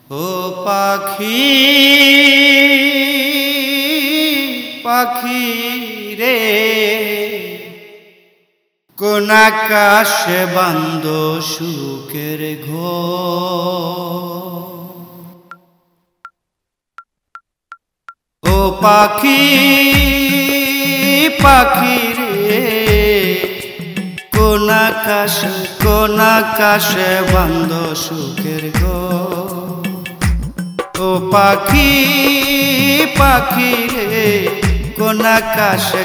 ও পাখি পাখি রে কোন আকাশে বান্দ সুখের ঘর। ও পাখি পাখি রে কোন আকাশে বান্দ সুখের ঘর। ও পাখি পাখি রে কোন আকাশে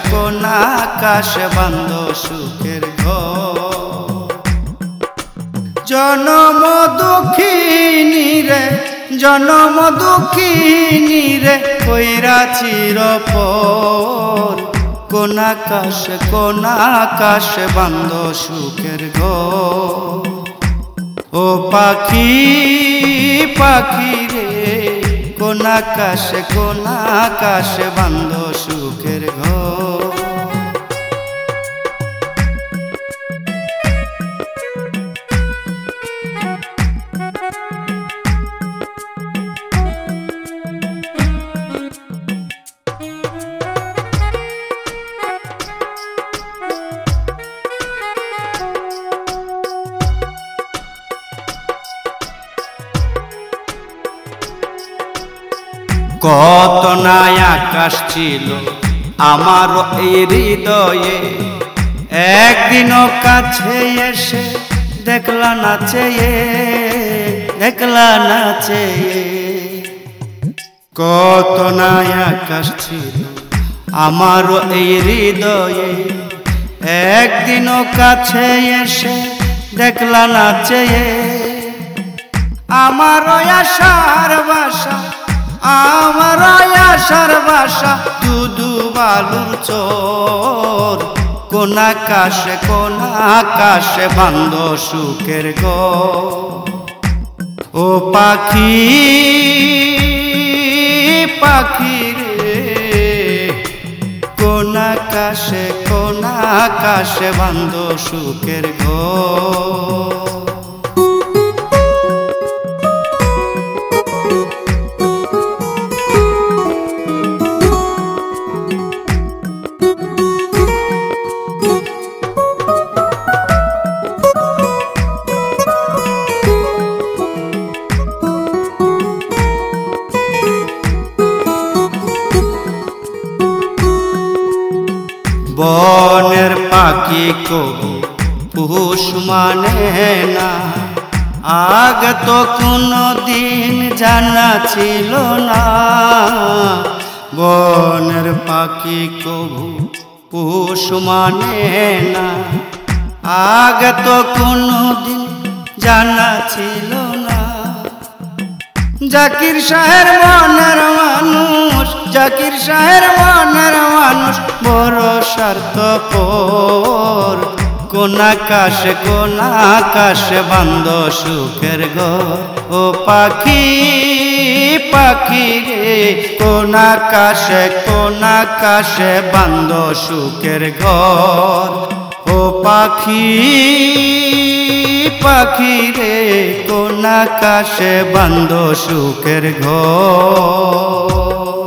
বান্দ সুখের ঘর। জনম দুঃখিনী রে কইরা চিরপর। কোন আকাশে বান্দ সুখের ঘর। ও পাখি পাখি রে কোন আকাশে বান্দ সুখের ঘর। কত নাই আকাশ ছিল আমার এই হৃদয়ে, একদিনও কাছে এসে দেখলা না চেয়ে। কত নাই আকাশ ছিল আমার এই হৃদয়ে, একদিনও কাছে এসে দেখলা না চেয়ে। আমার আশার বাসা দুধু বালুর চর। কোন আকাশে বান্দ সুখের ঘর। ও পাখি পাখি রে কোন আকাশে বান্দ সুখের ঘর। বনের পাখি কবু পুষ মানে না, আগে তো কোনো দিন জানা ছিল না। বনের পাখি কবু পুষ মানে না, আগে তো কোনো দিন জানা ছিল না। জাকির শাহের মনের মানুষ বড় স্বার্থপর। কোন আকাশে বান্দ সুখের ঘর। ও পাখি পাখি রে কোন আকাশে বান্দ সুখের ঘর। ও পাখি পাখি রে কোন আকাশে বান্দ সুখের ঘর।